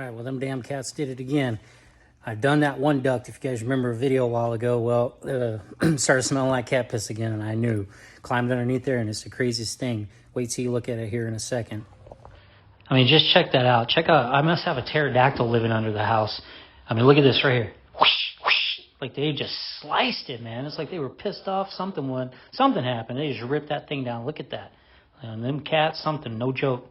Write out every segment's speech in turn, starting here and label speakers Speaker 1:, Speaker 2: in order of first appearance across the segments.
Speaker 1: All right, well, them damn cats did it again. I've done that one duct, if you guys remember a video a while ago. Well, started smelling like cat piss again, and I knew. Climbed underneath there, and it's the craziest thing. Wait till you look at it here in a second. I mean, just check that out. Check out, I must have a pterodactyl living under the house. I mean, look at this right here. Whoosh, whoosh. Like they just sliced it, man. It's like they were pissed off. Something happened. They just ripped that thing down. Look at that. And them cats, no joke.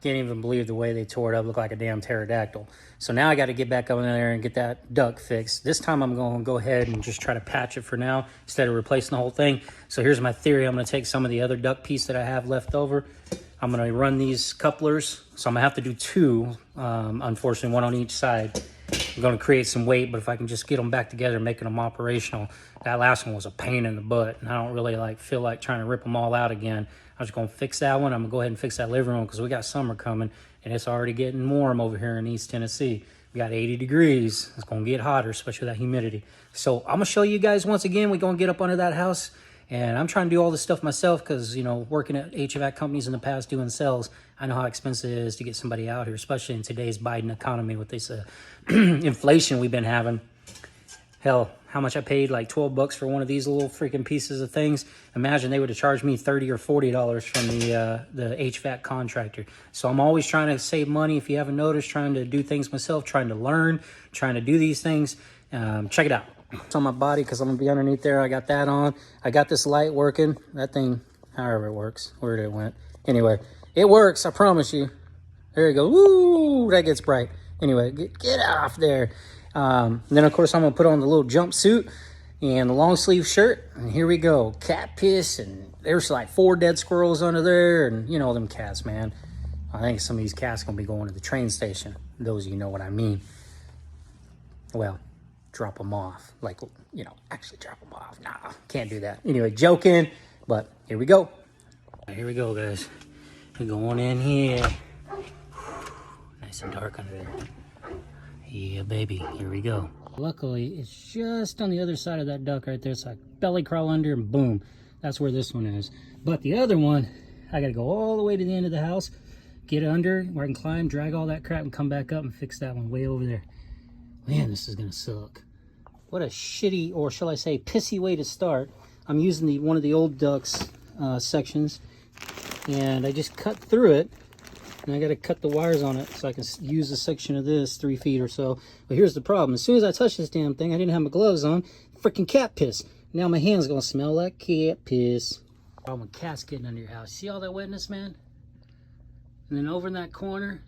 Speaker 1: Can't even believe the way they tore it up. Looked like a damn pterodactyl. So now I got to get back up in there and get that duct fixed. This time I'm going to go ahead and just try to patch it for now instead of replacing the whole thing. So here's my theory. I'm going to take some of the other duct piece that I have left over. I'm going to run these couplers. So I'm going to have to do two, unfortunately, one on each side. I'm going to create some weight, but if I can just get them back together, making them operational. That last one was a pain in the butt, and I don't really feel like trying to rip them all out again. I'm just going to fix that one. I'm going to go ahead and fix that living room because we got summer coming, and it's already getting warm over here in East Tennessee. We got 80 degrees. It's going to get hotter, especially with that humidity. So I'm going to show you guys once again. We're going to get up under that house, and I'm trying to do all this stuff myself because, you know, working at HVAC companies in the past doing sales, I know how expensive it is to get somebody out here, especially in today's Biden economy with this inflation we've been having. Hell, how much I paid, like $12 for one of these little freaking pieces of things. Imagine they would have charged me $30 or $40 from the HVAC contractor. So I'm always trying to save money. If you haven't noticed, trying to do things myself, trying to learn, trying to do these things. Check it out. It's on my body because I'm going to be underneath there. I got that on. I got this light working. That thing, however it works, where it went. Anyway, it works, I promise you. There you go. Woo, that gets bright. Anyway, get off there. Then, of course, I'm going to put on the little jumpsuit and the long sleeve shirt. And here we go. Cat piss. And there's like 4 dead squirrels under there. And, you know, them cats, man. I think some of these cats going to be going to the train station. Those of you know what I mean. Well, drop them off. Like, you know, actually drop them off. Nah, can't do that. Anyway, joking. But here we go. Here we go, guys. We're going in here. Nice and dark under there. Yeah, baby, here we go. Luckily, it's just on the other side of that duct right there. So I belly crawl under and boom, that's where this one is. But the other one, I gotta go all the way to the end of the house, get under where I can climb, drag all that crap and come back up and fix that one way over there. Man, this is gonna suck. What a shitty, or shall I say, pissy way to start. I'm using one of the old ducts sections, and I just cut through it. And I got to cut the wires on it so I can use a section of this 3 feet or so. But here's the problem. As soon as I touch this damn thing, I didn't have my gloves on. Freaking cat piss. Now my hand's going to smell like cat piss. Problem with cats getting under your house. See all that wetness, man? And then over in that corner,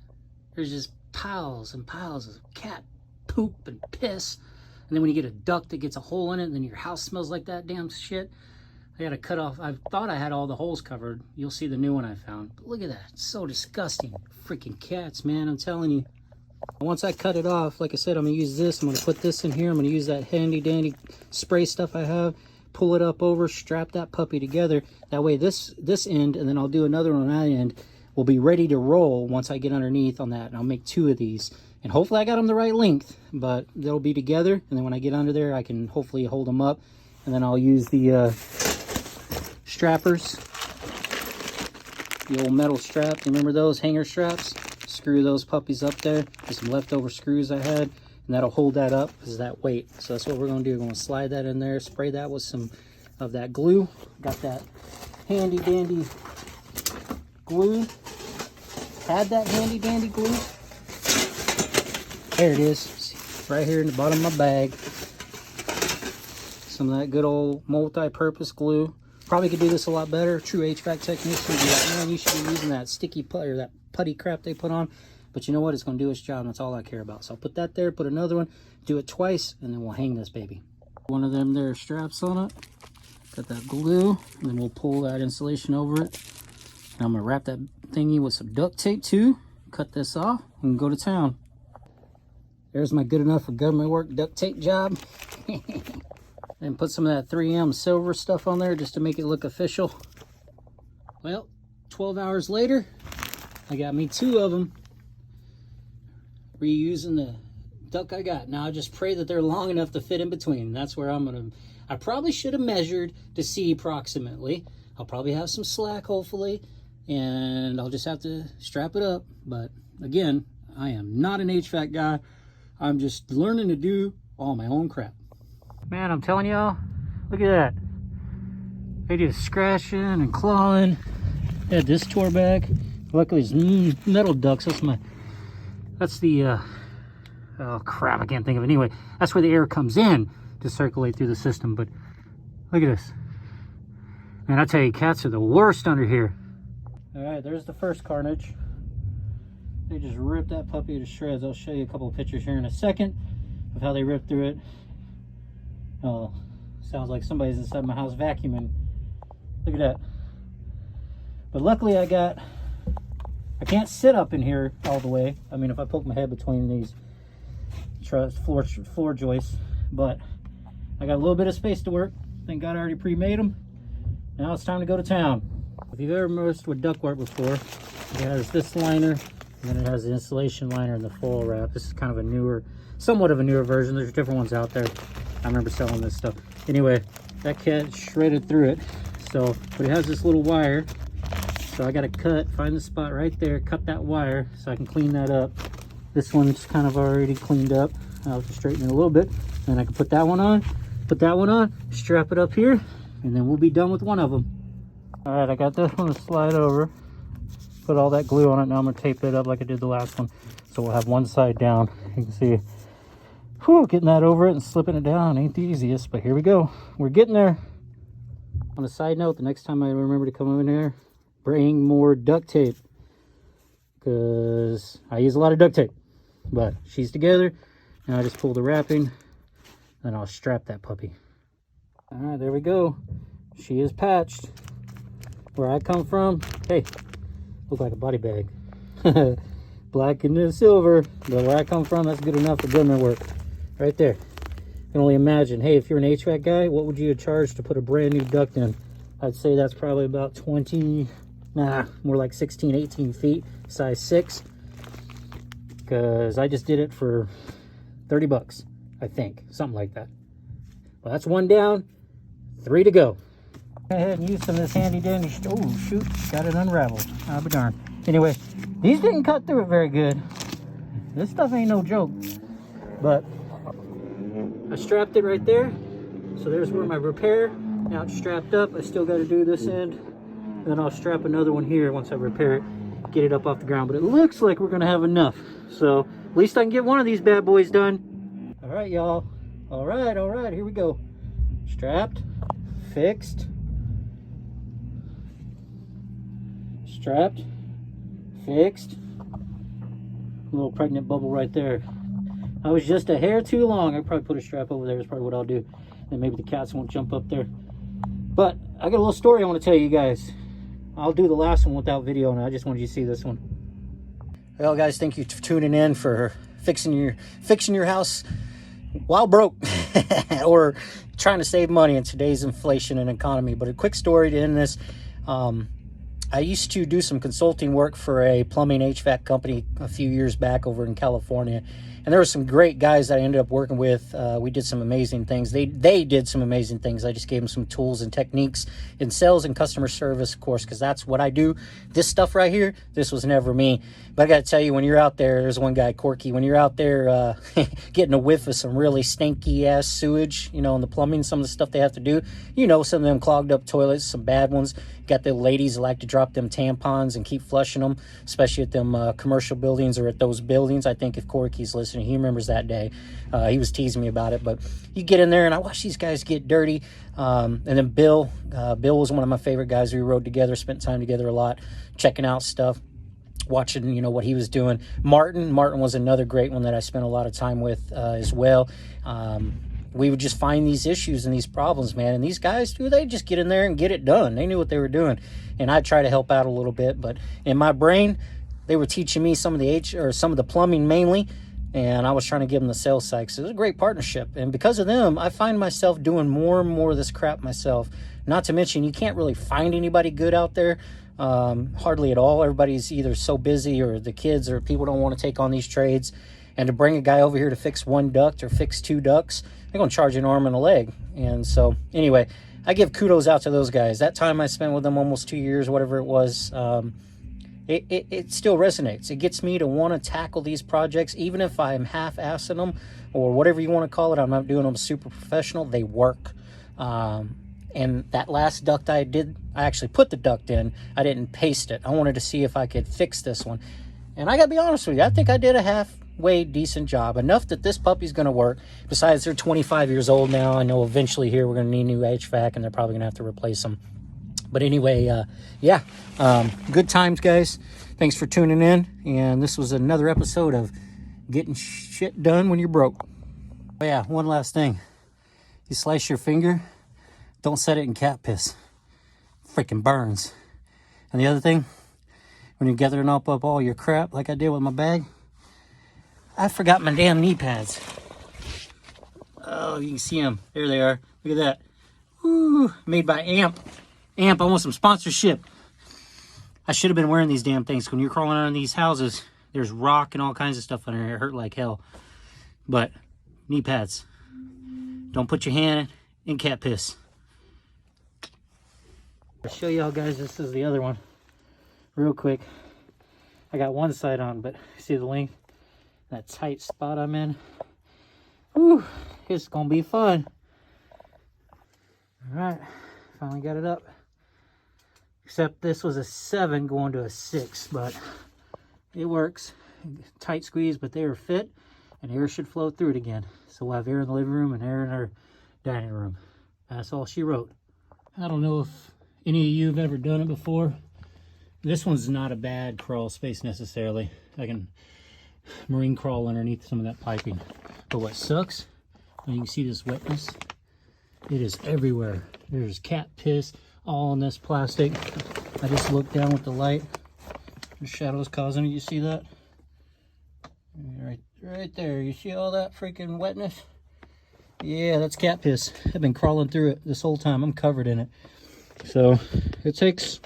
Speaker 1: there's just piles and piles of cat poop and piss. And then when you get a duct that gets a hole in it, and then your house smells like that damn shit. I got to cut off. I thought I had all the holes covered. You'll see the new one I found. But look at that. It's so disgusting. Freaking cats, man. I'm telling you. Once I cut it off, like I said, I'm going to use this. I'm going to put this in here. I'm going to use that handy dandy spray stuff I have. Pull it up over. Strap that puppy together. That way this end, and then I'll do another one on that end, will be ready to roll once I get underneath on that. And I'll make 2 of these. And hopefully I got them the right length. But they'll be together. And then when I get under there, I can hopefully hold them up. And then I'll use the strappers, the old metal straps. Remember those hanger straps? Screw those puppies up there. There's some leftover screws I had, and that'll hold that up because of that weight. So that's what we're going to do. We're going to slide that in there, spray that with some of that glue. Got that handy dandy glue. Had that handy dandy glue. There it is, right here in the bottom of my bag. Some of that good old multi-purpose glue. Probably could do this a lot better. True HVAC technician would be like, man, you should be using that sticky putty or that putty crap they put on. But you know what? It's going to do its job, and that's all I care about. So I'll put that there, put another one, do it twice, and then we'll hang this baby. One of them there straps on it. Got that glue, and then we'll pull that insulation over it. And I'm going to wrap that thingy with some duct tape too. Cut this off and go to town. There's my good enough for government work duct tape job. And put some of that 3M silver stuff on there just to make it look official. Well, 12 hours later, I got me 2 of them. Reusing the duct I got. Now I just pray that they're long enough to fit in between. That's where I'm going to... I probably should have measured to see approximately. I'll probably have some slack, hopefully. And I'll just have to strap it up. But again, I am not an HVAC guy. I'm just learning to do all my own crap. Man, I'm telling y'all, look at that. They did scratching and clawing. They had this tore back. Luckily, it's metal ducts. That's the, oh crap, I can't think of it. Anyway, that's where the air comes in to circulate through the system. But look at this. Man, I tell you, cats are the worst under here. All right, there's the first carnage. They just ripped that puppy to shreds. I'll show you a couple of pictures here in a second of how they ripped through it. Oh, sounds like somebody's inside my house vacuuming. Look at that. But luckily I can't sit up in here all the way. I mean, if I poke my head between these floor joists, but I got a little bit of space to work. Thank God I already pre-made them. Now it's time to go to town. If you've ever messed with ductwork before, it has this liner, and then it has the insulation liner and the foil wrap. This is kind of a newer, somewhat of a newer version. There's different ones out there. I remember selling this stuff. Anyway, that cat shredded through it. So, but it has this little wire. So I got to find the spot right there, cut that wire so I can clean that up. This one's kind of already cleaned up. I'll just straighten it a little bit. Then I can put that one on, strap it up here, and then we'll be done with one of them. All right, I got this one to slide over. Put all that glue on it. Now I'm gonna tape it up like I did the last one. So we'll have one side down. You can see, whew, getting that over it and slipping it down ain't the easiest, but here we go. We're getting there. On a side note, the next time I remember to come in here, bring more duct tape, because I use a lot of duct tape. But she's together. Now I just pull the wrapping, and I'll strap that puppy. All right, there we go. She is patched. Where I come from, hey, look like a body bag. Black and then silver, but where I come from, that's good enough for government work. Right there. You can only imagine, hey, if you're an HVAC guy, what would you charge to put a brand new duct in? I'd say that's probably about 20, more like 16, 18 feet, size 6. Because I just did it for 30 bucks, I think, something like that. Well, that's one down, 3 to go. Go ahead and use some of this handy dandy. Oh shoot, got it unraveled. I'll be darned. Anyway, these didn't cut through it very good. This stuff ain't no joke. But I strapped it right there. So there's where my repair. Now it's strapped up. I still got to do this end. And then I'll strap another one here once I repair it. Get it up off the ground. But it looks like we're going to have enough. So at least I can get one of these bad boys done. All right, y'all. All right. Here we go. Strapped. Fixed. Strapped, fixed. A little pregnant bubble right there. I was just a hair too long. I probably put a strap over there is probably what I'll do. And maybe the cats won't jump up there. But I got a little story I want to tell you guys. I'll do the last one without video, and I just wanted you to see this one. Well, guys, thank you for tuning in for fixing your house while broke or trying to save money in today's inflation and economy. But a quick story to end this. I used to do some consulting work for a plumbing HVAC company a few years back over in California. And there were some great guys that I ended up working with. We did some amazing things. They did some amazing things. I just gave them some tools and techniques in sales and customer service, of course, because that's what I do. This stuff right here, this was never me. But I got to tell you, when you're out there, there's one guy, Corky, when you're out there getting a whiff of some really stinky-ass sewage, you know, in the plumbing, some of the stuff they have to do, you know, some of them clogged up toilets, some bad ones. Got the ladies that like to drop them tampons and keep flushing them, especially at them commercial buildings or at those buildings. I think if Corky's listening, he remembers that day. He was teasing me about it. But you get in there, and I watch these guys get dirty. And then Bill was one of my favorite guys. We rode together, spent time together a lot, checking out stuff, watching, you know, what he was doing. Martin was another great one that I spent a lot of time with as well. We would just find these issues and these problems, man. And these guys, dude, they just get in there and get it done. They knew what they were doing. And I try to help out a little bit. But in my brain, they were teaching me some of the plumbing mainly. And I was trying to give them the sales side. So it was a great partnership. And because of them, I find myself doing more and more of this crap myself. Not to mention, you can't really find anybody good out there. Hardly at all. Everybody's either so busy, or the kids or people don't want to take on these trades. And to bring a guy over here to fix one duct or fix 2 ducts, they're going to charge an arm and a leg. And so anyway, I give kudos out to those guys. That time I spent with them, almost 2 years, whatever it was, it still resonates. It gets me to want to tackle these projects, even if I'm half-assing them or whatever you want to call it. I'm not doing them super professional. They work. And that last duct I actually put the duct in. I didn't paste it. I wanted to see if I could fix this one. And I got to be honest with you, I think I did a halfway decent job. Enough that this puppy's going to work. Besides, they're 25 years old now. I know eventually here we're going to need new HVAC, and they're probably going to have to replace them. But anyway, yeah, good times, guys. Thanks for tuning in. And this was another episode of getting shit done when you're broke. Oh, yeah, one last thing. You slice your finger, don't set it in cat piss. Freaking burns. And the other thing, when you're gathering up all your crap, like I did with my bag, I forgot my damn knee pads. Oh, you can see them. There they are. Look at that. Woo, made by Amp. Amp, I want some sponsorship. I should have been wearing these damn things. When you're crawling out of these houses, there's rock and all kinds of stuff under here. It hurt like hell. But, knee pads. Don't put your hand in cat piss. I'll show y'all guys, this is the other one. Real quick. I got one side on, but see the length? That tight spot I'm in? Whew, it's gonna be fun. Alright, finally got it up. Except this was a 7 going to a 6, but it works. Tight squeeze, but they are fit, and air should flow through it again. So we'll have air in the living room and air in our dining room. That's all she wrote. I don't know if any of you have ever done it before. This one's not a bad crawl space necessarily. I can marine crawl underneath some of that piping. But what sucks, you can see this wetness. It is everywhere. There's cat piss all on this plastic. I just looked down with the light. The shadow's causing it. You see that? Right there. You see all that freaking wetness? Yeah, that's cat piss. I've been crawling through it this whole time. I'm covered in it. So it takes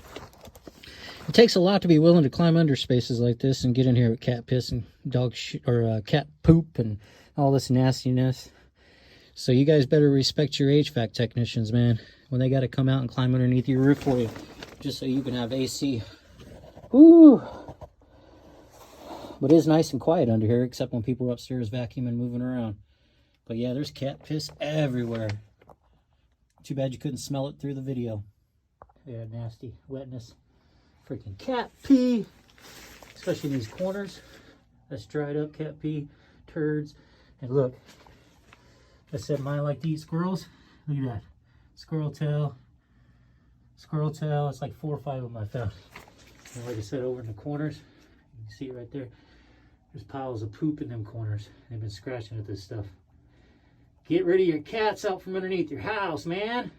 Speaker 1: a lot to be willing to climb under spaces like this and get in here with cat piss and dog shit or cat poop and all this nastiness. So you guys better respect your HVAC technicians, man, when they got to come out and climb underneath your roof for you, just so you can have AC. Woo! But it is nice and quiet under here, except when people are upstairs vacuuming and moving around. But yeah, there's cat piss everywhere. Too bad you couldn't smell it through the video. Yeah, nasty wetness. Freaking cat pee. Especially in these corners. That's dried up cat pee, turds. And look, I said mine like to eat squirrels. Look at that. Squirrel tail. Squirrel tail. It's like 4 or 5 of them I found. And like I said, over in the corners, you can see it right there. There's piles of poop in them corners. They've been scratching at this stuff. Get rid of your cats out from underneath your house, man.